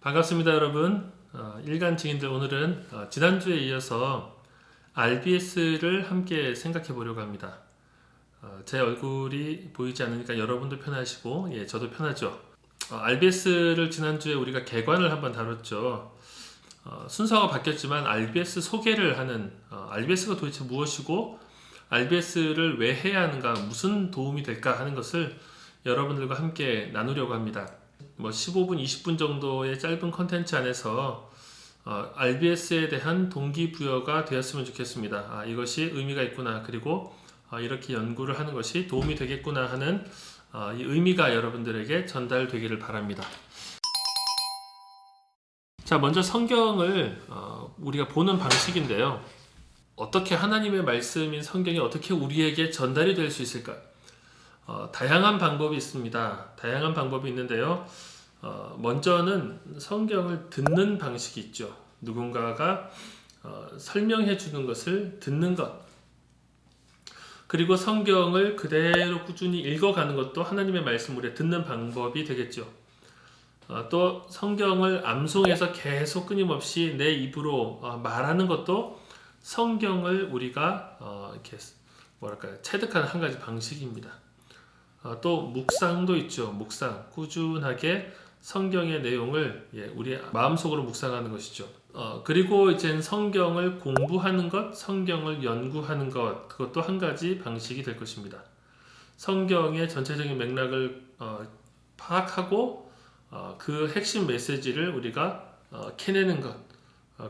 반갑습니다, 여러분. 일간 증인들 오늘은 지난주에 이어서 RBS를 함께 생각해 보려고 합니다. 제 얼굴이 보이지 않으니까 여러분도 편하시고, 예, 저도 편하죠. RBS를 지난주에 우리가 개관을 한번 다뤘죠. 순서가 바뀌었지만 RBS 소개를 하는, RBS가 도대체 무엇이고, RBS를 왜 해야 하는가, 무슨 도움이 될까 하는 것을 여러분들과 함께 나누려고 합니다. 15분, 20분 정도의 짧은 컨텐츠 안에서 RBS에 대한 동기부여가 되었으면 좋겠습니다. 이것이 의미가 있구나. 그리고 이렇게 연구를 하는 것이 도움이 되겠구나 하는 이 의미가 여러분들에게 전달되기를 바랍니다. 자, 먼저 성경을 우리가 보는 방식인데요. 어떻게 하나님의 말씀인 성경이 어떻게 우리에게 전달이 될 수 있을까? 다양한 방법이 있습니다. 다양한 방법이 있는데요. 먼저는 성경을 듣는 방식이 있죠. 누군가가 설명해 주는 것을 듣는 것. 그리고 성경을 그대로 꾸준히 읽어가는 것도 하나님의 말씀을 듣는 방법이 되겠죠. 또 성경을 암송해서 계속 끊임없이 내 입으로 말하는 것도 성경을 우리가 이렇게 체득하는 한 가지 방식입니다. 또 묵상도 있죠. 묵상, 꾸준하게 성경의 내용을 우리의 마음속으로 묵상하는 것이죠. 그리고 이제 성경을 공부하는 것, 성경을 연구하는 것, 그것도 한 가지 방식이 될 것입니다. 성경의 전체적인 맥락을 파악하고 그 핵심 메시지를 우리가 캐내는 것,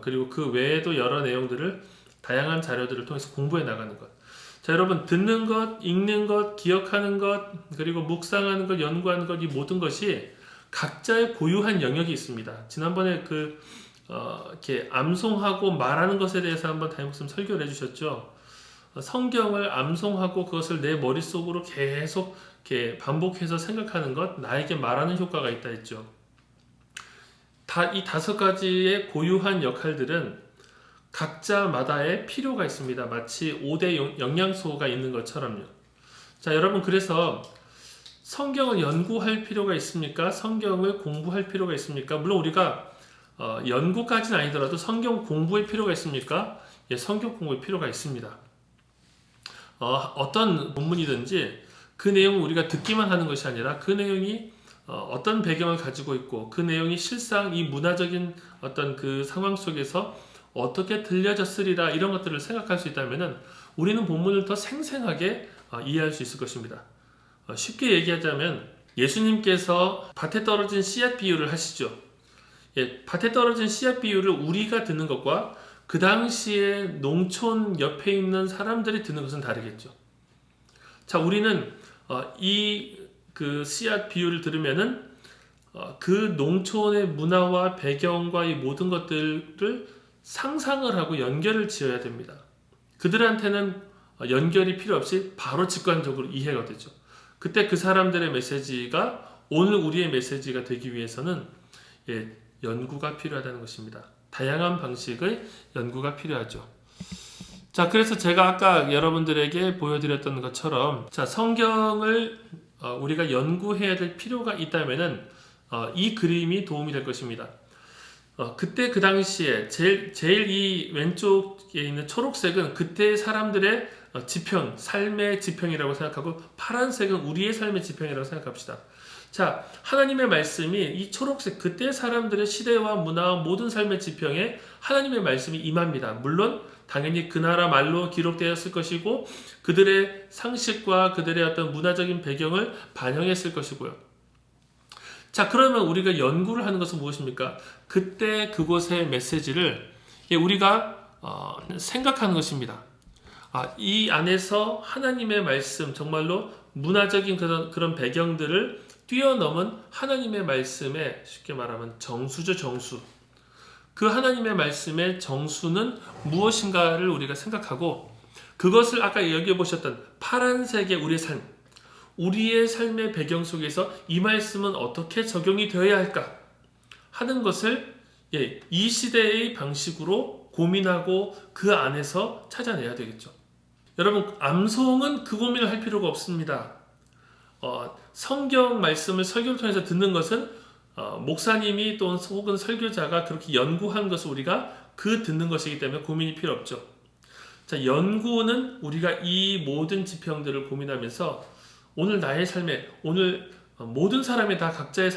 그리고 그 외에도 여러 내용들을 다양한 자료들을 통해서 공부해 나가는 것. 자, 여러분, 듣는 것, 읽는 것, 기억하는 것, 그리고 묵상하는 것, 연구하는 것, 이 모든 것이 각자의 고유한 영역이 있습니다. 지난번에 이렇게 암송하고 말하는 것에 대해서 한번 담임목사님 설교를 해주셨죠. 성경을 암송하고 그것을 내 머릿속으로 계속 이렇게 반복해서 생각하는 것, 나에게 말하는 효과가 있다 했죠. 이 5가지의 고유한 역할들은 각자마다의 필요가 있습니다. 마치 5대 영양소가 있는 것처럼요. 자, 여러분, 그래서 성경을 연구할 필요가 있습니까? 성경을 공부할 필요가 있습니까? 물론 우리가 연구까지는 아니더라도 성경 공부의 필요가 있습니까? 예, 성경 공부의 필요가 있습니다. 어떤 본문이든지 그 내용을 우리가 듣기만 하는 것이 아니라 그 내용이 어떤 배경을 가지고 있고 그 내용이 실상 이 문화적인 어떤 그 상황 속에서 어떻게 들려졌으리라 이런 것들을 생각할 수 있다면 우리는 본문을 더 생생하게 이해할 수 있을 것입니다. 쉽게 얘기하자면 예수님께서 밭에 떨어진 씨앗 비유를 하시죠. 예, 밭에 떨어진 씨앗 비유를 우리가 듣는 것과 그 당시에 농촌 옆에 있는 사람들이 듣는 것은 다르겠죠. 자, 우리는 그 씨앗 비유를 들으면은 그 농촌의 문화와 배경과 이 모든 것들을 상상을 하고 연결을 지어야 됩니다. 그들한테는 연결이 필요 없이 바로 직관적으로 이해가 되죠. 그때 그 사람들의 메시지가 오늘 우리의 메시지가 되기 위해서는 연구가 필요하다는 것입니다. 다양한 방식의 연구가 필요하죠. 자, 그래서 제가 아까 여러분들에게 보여드렸던 것처럼 성경을 우리가 연구해야 될 필요가 있다면은 이 그림이 도움이 될 것입니다. 그때 그 당시에 제일 이 왼쪽에 있는 초록색은 그때 사람들의 지평, 삶의 지평이라고 생각하고 파란색은 우리의 삶의 지평이라고 생각합시다. 자, 하나님의 말씀이 이 초록색, 그때 사람들의 시대와 문화와 모든 삶의 지평에 하나님의 말씀이 임합니다. 물론 당연히 그 나라 말로 기록되었을 것이고 그들의 상식과 그들의 어떤 문화적인 배경을 반영했을 것이고요. 자, 그러면 우리가 연구를 하는 것은 무엇입니까? 그때 그곳의 메시지를 우리가 생각하는 것입니다. 이 안에서 하나님의 말씀, 정말로 문화적인 그런 배경들을 뛰어넘은 하나님의 말씀의 쉽게 말하면 정수죠, 정수. 그 하나님의 말씀의 정수는 무엇인가를 우리가 생각하고 그것을 아까 여기 보셨던 파란색의 우리의 삶, 우리의 삶의 배경 속에서 이 말씀은 어떻게 적용이 되어야 할까 하는 것을 이 시대의 방식으로 고민하고 그 안에서 찾아내야 되겠죠. 여러분, 암송은 그 고민을 할 필요가 없습니다. 성경 말씀을 설교를 통해서 듣는 것은 목사님이 또 혹은 설교자가 그렇게 연구한 것을 우리가 듣는 것이기 때문에 고민이 필요 없죠. 자, 연구는 우리가 이 모든 지평들을 고민하면서 오늘 나의 삶에, 오늘 모든 사람이 다 각자의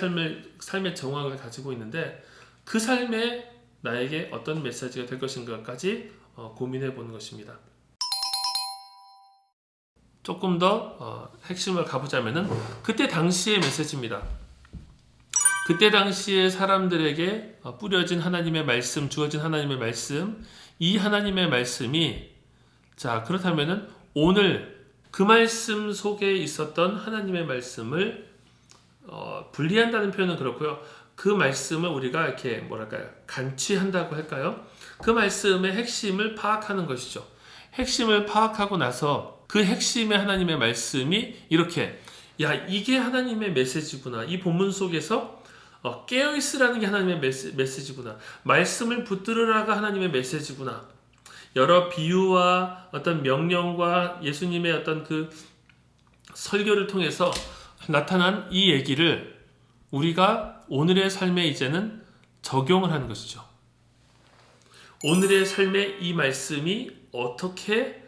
삶의 정황을 가지고 있는데 그 삶에 나에게 어떤 메시지가 될 것인가까지 고민해 보는 것입니다. 조금 더 핵심을 가보자면은 그때 당시의 메시지입니다. 그때 당시에 사람들에게 뿌려진 하나님의 말씀, 주어진 하나님의 말씀, 이 하나님의 말씀이, 자, 그렇다면은 오늘 그 말씀 속에 있었던 하나님의 말씀을 분리한다는 표현은 그렇고요. 그 말씀을 우리가 이렇게 뭐랄까요? 간취한다고 할까요? 그 말씀의 핵심을 파악하는 것이죠. 핵심을 파악하고 나서 그 핵심의 하나님의 말씀이 이렇게, 야, 이게 하나님의 메시지구나. 이 본문 속에서 깨어있으라는 게 하나님의 메시지구나. 말씀을 붙들으라가 하나님의 메시지구나. 여러 비유와 어떤 명령과 예수님의 어떤 그 설교를 통해서 나타난 이 얘기를 우리가 오늘의 삶에 이제는 적용을 하는 것이죠. 오늘의 삶에 이 말씀이 어떻게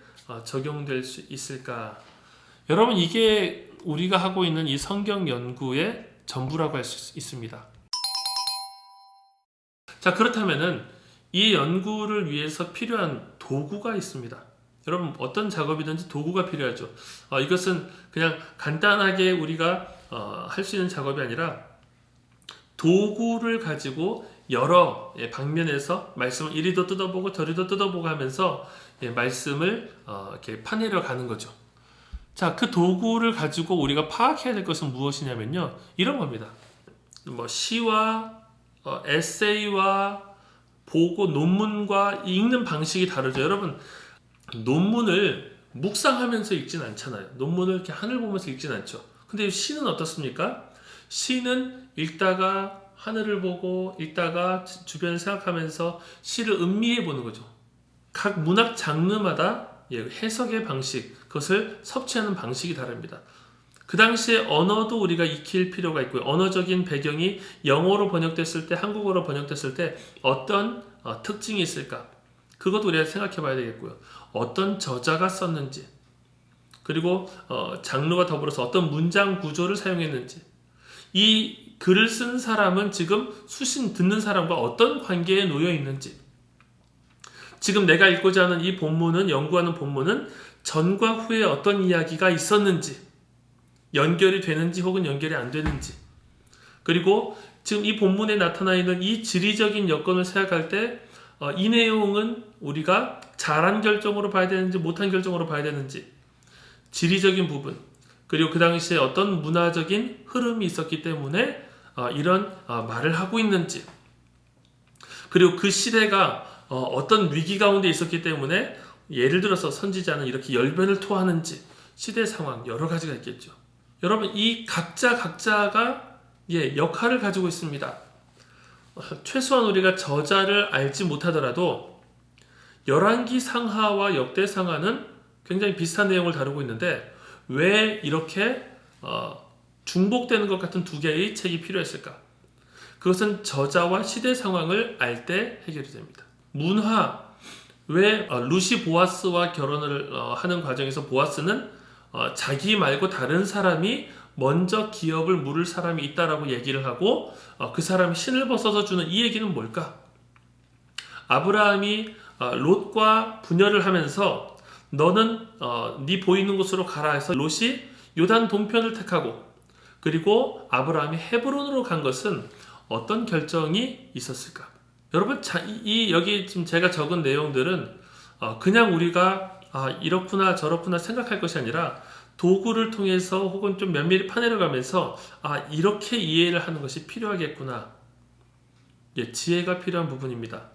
적용될 수 있을까? 여러분, 이게 우리가 하고 있는 이 성경 연구의 전부라고 할 수 있습니다. 자, 그렇다면은 이 연구를 위해서 필요한 도구가 있습니다. 여러분, 어떤 작업이든지 도구가 필요하죠. 이것은 그냥 간단하게 우리가 할 수 있는 작업이 아니라 도구를 가지고 여러 방면에서 말씀을 이리도 뜯어보고 저리도 뜯어보고 하면서 말씀을 이렇게 파내려 가는 거죠. 자, 그 도구를 가지고 우리가 파악해야 될 것은 무엇이냐면요, 이런 겁니다. 뭐 시와 에세이와 보고 논문과 읽는 방식이 다르죠. 여러분, 논문을 묵상하면서 읽진 않잖아요. 논문을 이렇게 하늘 보면서 읽진 않죠. 근데 시는 어떻습니까? 시는 읽다가 하늘을 보고 읽다가 주변을 생각하면서 시를 음미해 보는 거죠. 각 문학 장르마다 해석의 방식, 그것을 섭취하는 방식이 다릅니다. 그 당시에 언어도 우리가 익힐 필요가 있고요. 언어적인 배경이 영어로 번역됐을 때, 한국어로 번역됐을 때 어떤 특징이 있을까? 그것도 우리가 생각해 봐야 되겠고요. 어떤 저자가 썼는지, 그리고 장르와 더불어서 어떤 문장 구조를 사용했는지, 이 글을 쓴 사람은 지금 수신 듣는 사람과 어떤 관계에 놓여 있는지, 지금 내가 읽고자 하는 이 본문은, 연구하는 본문은 전과 후에 어떤 이야기가 있었는지, 연결이 되는지 혹은 연결이 안 되는지, 그리고 지금 이 본문에 나타나 있는 이 지리적인 여건을 생각할 때 이 내용은 우리가 잘한 결정으로 봐야 되는지 못한 결정으로 봐야 되는지, 지리적인 부분, 그리고 그 당시에 어떤 문화적인 흐름이 있었기 때문에 이런 말을 하고 있는지, 그리고 그 시대가 어떤 위기 가운데 있었기 때문에 예를 들어서 선지자는 이렇게 열변을 토하는지, 시대 상황 여러 가지가 있겠죠. 여러분, 이 각자가 역할을 가지고 있습니다. 최소한 우리가 저자를 알지 못하더라도 열왕기 상하와 역대 상하는 굉장히 비슷한 내용을 다루고 있는데 왜 이렇게 중복되는 것 같은 두 개의 책이 필요했을까? 그것은 저자와 시대 상황을 알 때 해결이 됩니다. 문화, 왜 루시 보아스와 결혼을 하는 과정에서 보아스는 자기 말고 다른 사람이 먼저 기업을 물을 사람이 있다라고 얘기를 하고 그 사람이 신을 벗어서 주는 이 얘기는 뭘까? 아브라함이 롯과 분열을 하면서 너는 네 보이는 곳으로 가라 해서 롯이 요단 동편을 택하고, 그리고 아브라함이 헤브론으로 간 것은 어떤 결정이 있었을까? 여러분, 여기 지금 제가 적은 내용들은 그냥 우리가 이렇구나 저렇구나 생각할 것이 아니라 도구를 통해서 혹은 좀 면밀히 파내려가면서 이렇게 이해를 하는 것이 필요하겠구나. 지혜가 필요한 부분입니다.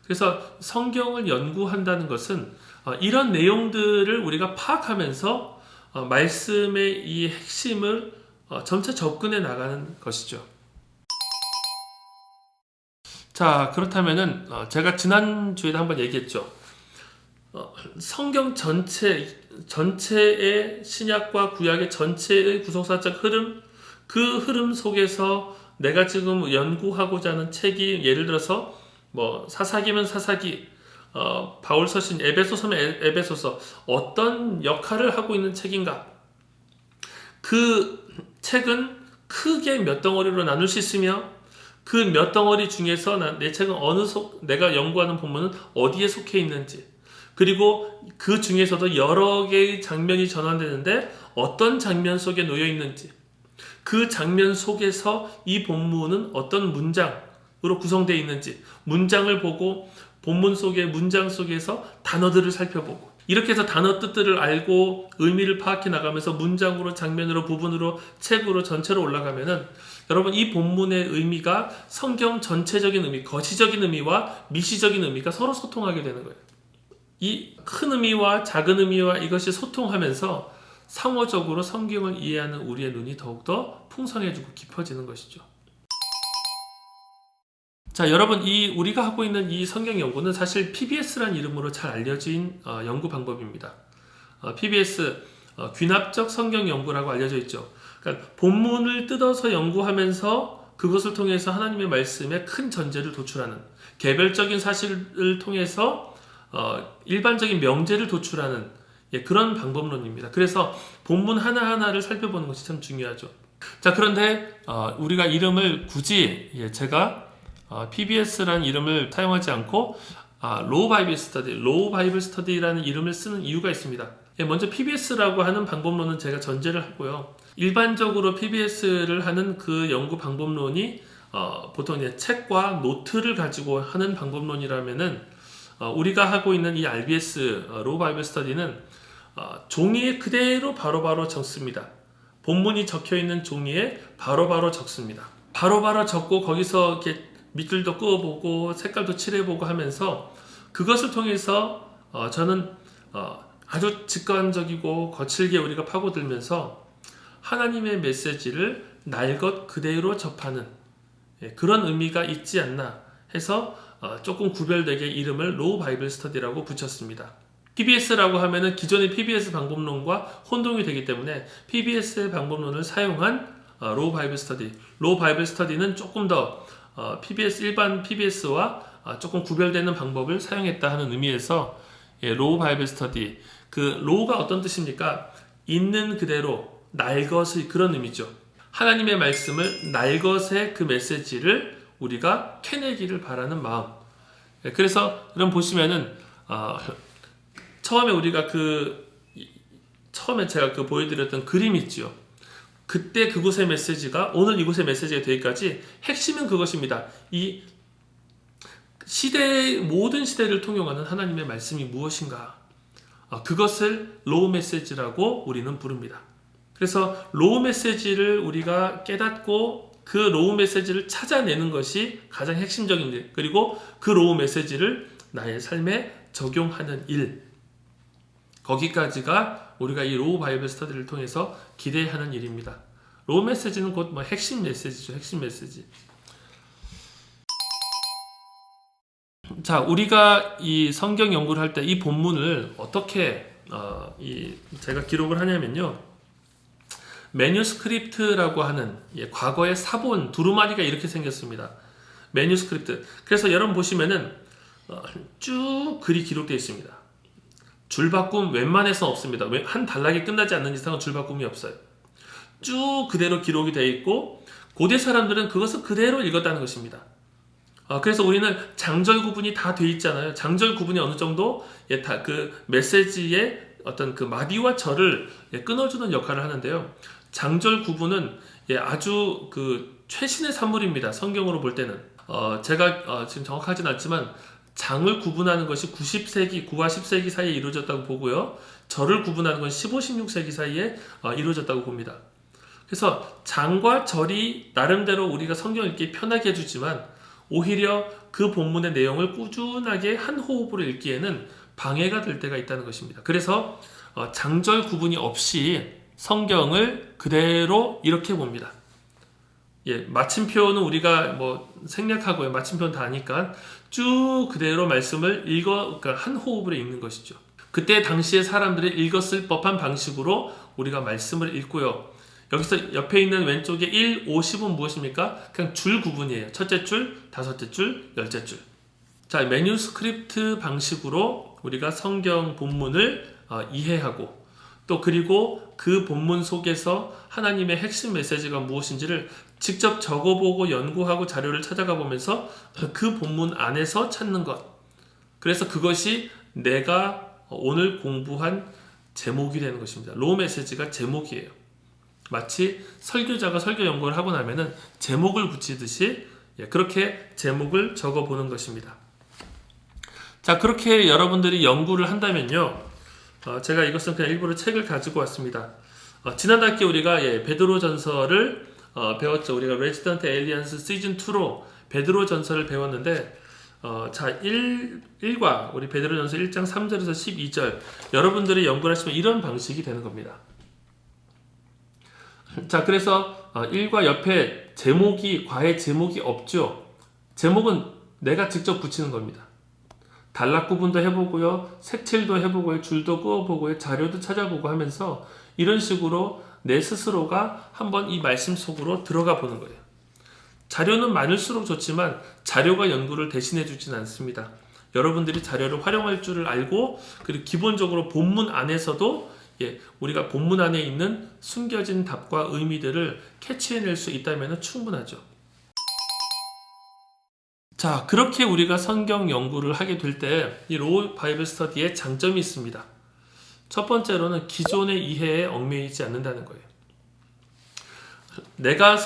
그래서 성경을 연구한다는 것은 이런 내용들을 우리가 파악하면서 말씀의 이 핵심을 점차 접근해 나가는 것이죠. 자, 그렇다면은 제가 지난주에도 한번 얘기했죠. 성경 전체의 신약과 구약의 전체의 구속사적 흐름, 그 흐름 속에서 내가 지금 연구하고자 하는 책이 예를 들어서 뭐 사사기면 사사기, 바울 서신 에베소서면 에베소서 어떤 역할을 하고 있는 책인가? 그 책은 크게 몇 덩어리로 나눌 수 있으며 그 몇 덩어리 중에서 내 책은 내가 연구하는 본문은 어디에 속해 있는지, 그리고 그 중에서도 여러 개의 장면이 전환되는데 어떤 장면 속에 놓여 있는지, 그 장면 속에서 이 본문은 어떤 문장으로 구성되어 있는지, 문장을 보고 본문 속의 문장 속에서 단어들을 살펴보고, 이렇게 해서 단어 뜻들을 알고 의미를 파악해 나가면서 문장으로, 장면으로, 부분으로, 책으로, 전체로 올라가면은 여러분 이 본문의 의미가 성경 전체적인 의미, 거시적인 의미와 미시적인 의미가 서로 소통하게 되는 거예요. 이 큰 의미와 작은 의미와 이것이 소통하면서 상호적으로 성경을 이해하는 우리의 눈이 더욱더 풍성해지고 깊어지는 것이죠. 자, 여러분, 우리가 하고 있는 이 성경 연구는 사실 PBS라는 이름으로 잘 알려진 연구 방법입니다. PBS, 귀납적 성경 연구라고 알려져 있죠. 그러니까 본문을 뜯어서 연구하면서 그것을 통해서 하나님의 말씀에 큰 전제를 도출하는, 개별적인 사실을 통해서 일반적인 명제를 도출하는 그런 방법론입니다. 그래서 본문 하나하나를 살펴보는 것이 참 중요하죠. 자, 그런데 우리가 이름을 굳이 제가 PBS라는 이름을 사용하지 않고 로우 바이블 스터디라는 이름을 쓰는 이유가 있습니다. 먼저 PBS라고 하는 방법론은 제가 전제를 하고요. 일반적으로 PBS를 하는 그 연구 방법론이 보통 이제 책과 노트를 가지고 하는 방법론이라면은 우리가 하고 있는 이 RBS 로우 바이블 스터디는 종이에 그대로 바로바로 적습니다. 본문이 적혀 있는 종이에 바로바로 적습니다. 바로바로 적고 거기서 이렇게 밑줄도 그어보고 색깔도 칠해보고 하면서 그것을 통해서 저는 아주 직관적이고 거칠게 우리가 파고들면서 하나님의 메시지를 날 것 그대로 접하는 그런 의미가 있지 않나 해서 조금 구별되게 이름을 로우 바이블 스터디라고 붙였습니다. PBS라고 하면은 기존의 PBS 방법론과 혼동이 되기 때문에 PBS의 방법론을 사용한 로우 바이블 스터디. 로우 바이블 스터디는 조금 더 일반 PBS와 조금 구별되는 방법을 사용했다 하는 의미에서 로우 바이블 스터디. 그 로우가 어떤 뜻입니까? 있는 그대로 날 것의 그런 의미죠. 하나님의 말씀을 날 것의 그 메시지를 우리가 캐내기를 바라는 마음. 그래서 여러분 보시면은 처음에 우리가 처음에 제가 보여드렸던 그림 있죠. 그때 그곳의 메시지가 오늘 이곳의 메시지가 되기까지 핵심은 그것입니다. 이 모든 시대를 통용하는 하나님의 말씀이 무엇인가? 그것을 로우 메시지라고 우리는 부릅니다. 그래서 로우 메시지를 우리가 깨닫고 그 로우 메시지를 찾아내는 것이 가장 핵심적인 일, 그리고 그 로우 메시지를 나의 삶에 적용하는 일, 거기까지가 우리가 이 로우 바이블 스터디를 통해서 기대하는 일입니다. 로우 메시지는 곧 핵심 메시지죠. 핵심 메시지. 자, 우리가 이 성경 연구를 할 때 이 본문을 어떻게 제가 기록을 하냐면요. 매뉴스크립트라고 하는 과거의 사본 두루마리가 이렇게 생겼습니다. 매뉴스크립트. 그래서 여러분 보시면은 쭉 글이 기록되어 있습니다. 줄바꿈 웬만해서 없습니다. 한 단락이 끝나지 않는 이상은 줄바꿈이 없어요. 쭉 그대로 기록이 되어 있고 고대 사람들은 그것을 그대로 읽었다는 것입니다. 그래서 우리는 장절 구분이 다 돼 있잖아요. 장절 구분이 어느 정도 그 메시지의 어떤 그 마디와 절을 끊어주는 역할을 하는데요. 장절 구분은 아주 그 최신의 산물입니다. 성경으로 볼 때는 제가 지금 정확하진 않지만 장을 구분하는 것이 9와 10세기 사이에 이루어졌다고 보고요. 절을 구분하는 건 15, 16세기 사이에 이루어졌다고 봅니다. 그래서 장과 절이 나름대로 우리가 성경을 읽기 편하게 해주지만 오히려 그 본문의 내용을 꾸준하게 한 호흡으로 읽기에는 방해가 될 때가 있다는 것입니다. 그래서 장절 구분이 없이 성경을 그대로 이렇게 봅니다. 마침표는 우리가 생략하고요. 마침표는 다 아니까 쭉 그대로 말씀을 그러니까 한 호흡으로 읽는 것이죠. 그때 당시에 사람들이 읽었을 법한 방식으로 우리가 말씀을 읽고요. 여기서 옆에 있는 왼쪽에 1, 5, 10은 무엇입니까? 그냥 줄 구분이에요. 첫째 줄, 다섯째 줄, 열째 줄. 자, 매뉴스크립트 방식으로 우리가 성경 본문을 이해하고 또 그리고 그 본문 속에서 하나님의 핵심 메시지가 무엇인지를 직접 적어보고 연구하고 자료를 찾아가 보면서 그 본문 안에서 찾는 것. 그래서 그것이 내가 오늘 공부한 제목이 되는 것입니다. 로우 메시지가 제목이에요. 마치 설교자가 설교 연구를 하고 나면은 제목을 붙이듯이 그렇게 제목을 적어보는 것입니다. 자, 그렇게 여러분들이 연구를 한다면요, 제가 이것은 그냥 일부러 책을 가지고 왔습니다. 지난 학기 우리가 베드로 전서를 배웠죠. 우리가 레지던트 에일리언스 시즌 2로 베드로 전서를 배웠는데, 자, 1과 우리 베드로 전서 1장 3절에서 12절 여러분들이 연구를 하시면 이런 방식이 되는 겁니다. 자, 그래서 1과 옆에 제목이, 과외 제목이 없죠. 제목은 내가 직접 붙이는 겁니다. 단락 구분도 해보고요, 색칠도 해보고요, 줄도 그어보고요, 자료도 찾아보고 하면서 이런 식으로 내 스스로가 한번 이 말씀 속으로 들어가 보는 거예요. 자료는 많을수록 좋지만 자료가 연구를 대신해 주진 않습니다. 여러분들이 자료를 활용할 줄을 알고, 그리고 기본적으로 본문 안에서도 우리가 본문 안에 있는 숨겨진 답과 의미들을 캐치해낼 수 있다면 충분하죠. 자, 그렇게 우리가 성경 연구를 하게 될 때 이 로우 바이블 스터디의 장점이 있습니다. 첫 번째로는 기존의 이해에 얽매이지 않는다는 거예요. 내가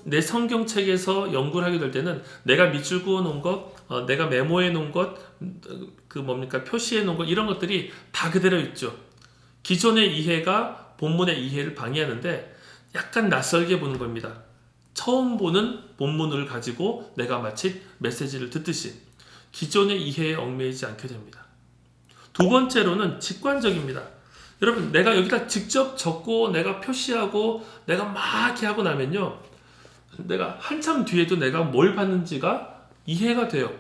내 성경책에서 연구를 하게 될 때는 내가 밑줄 그어 놓은 것, 내가 메모해 놓은 것, 표시해 놓은 것, 이런 것들이 다 그대로 있죠. 기존의 이해가 본문의 이해를 방해하는데 약간 낯설게 보는 겁니다. 처음 보는 본문을 가지고 내가 마치 메시지를 듣듯이 기존의 이해에 얽매이지 않게 됩니다. 두 번째로는 직관적입니다. 여러분, 내가 여기다 직접 적고 내가 표시하고 내가 막 이렇게 하고 나면요, 내가 한참 뒤에도 내가 뭘 봤는지가 이해가 돼요.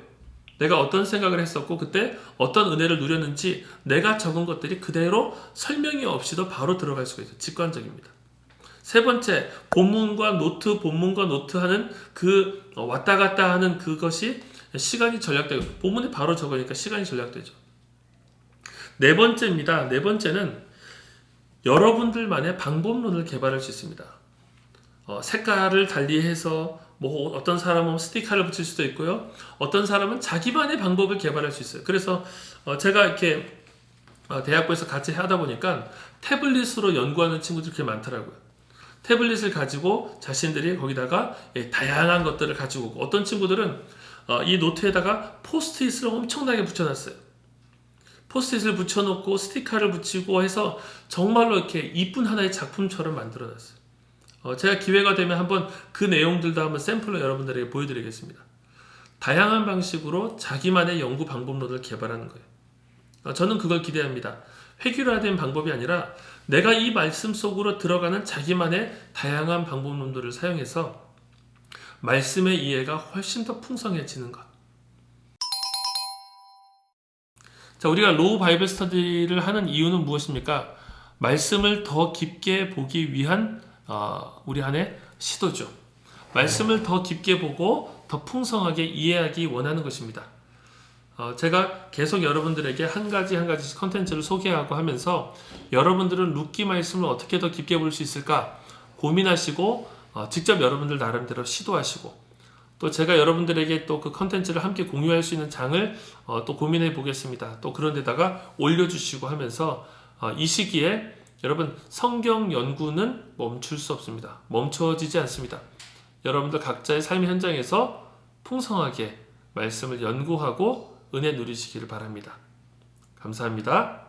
내가 어떤 생각을 했었고 그때 어떤 은혜를 누렸는지 내가 적은 것들이 그대로 설명이 없이도 바로 들어갈 수가 있어요. 직관적입니다. 세 번째, 본문과 노트 하는 그 왔다 갔다 하는 그것이 시간이 절약되고, 본문에 바로 적으니까 시간이 절약되죠. 네 번째입니다. 네 번째는 여러분들만의 방법론을 개발할 수 있습니다. 색깔을 달리해서 어떤 사람은 스티커를 붙일 수도 있고요. 어떤 사람은 자기만의 방법을 개발할 수 있어요. 그래서 제가 이렇게 대학교에서 같이 하다 보니까 태블릿으로 연구하는 친구들이 그렇게 많더라고요. 태블릿을 가지고 자신들이 거기다가 다양한 것들을 가지고 오고, 어떤 친구들은 이 노트에다가 포스트잇을 엄청나게 붙여놨어요. 포스트잇을 붙여놓고 스티커를 붙이고 해서 정말로 이렇게 이쁜 하나의 작품처럼 만들어놨어요. 제가 기회가 되면 한번 그 내용들도 한번 샘플로 여러분들에게 보여드리겠습니다. 다양한 방식으로 자기만의 연구 방법론을 개발하는 거예요. 저는 그걸 기대합니다. 획일화된 방법이 아니라 내가 이 말씀 속으로 들어가는 자기만의 다양한 방법론들을 사용해서 말씀의 이해가 훨씬 더 풍성해지는 것. 자, 우리가 로우 바이블 스터디를 하는 이유는 무엇입니까? 말씀을 더 깊게 보기 위한 우리 안의 시도죠. 말씀을 더 깊게 보고 더 풍성하게 이해하기 원하는 것입니다. 제가 계속 여러분들에게 한 가지씩 컨텐츠를 소개하고 하면서 여러분들은 룻기 말씀을 어떻게 더 깊게 볼 수 있을까 고민하시고 직접 여러분들 나름대로 시도하시고, 또 제가 여러분들에게 또 그 컨텐츠를 함께 공유할 수 있는 장을 또 고민해 보겠습니다. 또 그런 데다가 올려주시고 하면서 이 시기에 여러분, 성경 연구는 멈출 수 없습니다. 멈춰지지 않습니다. 여러분들 각자의 삶의 현장에서 풍성하게 말씀을 연구하고 은혜 누리시기를 바랍니다. 감사합니다.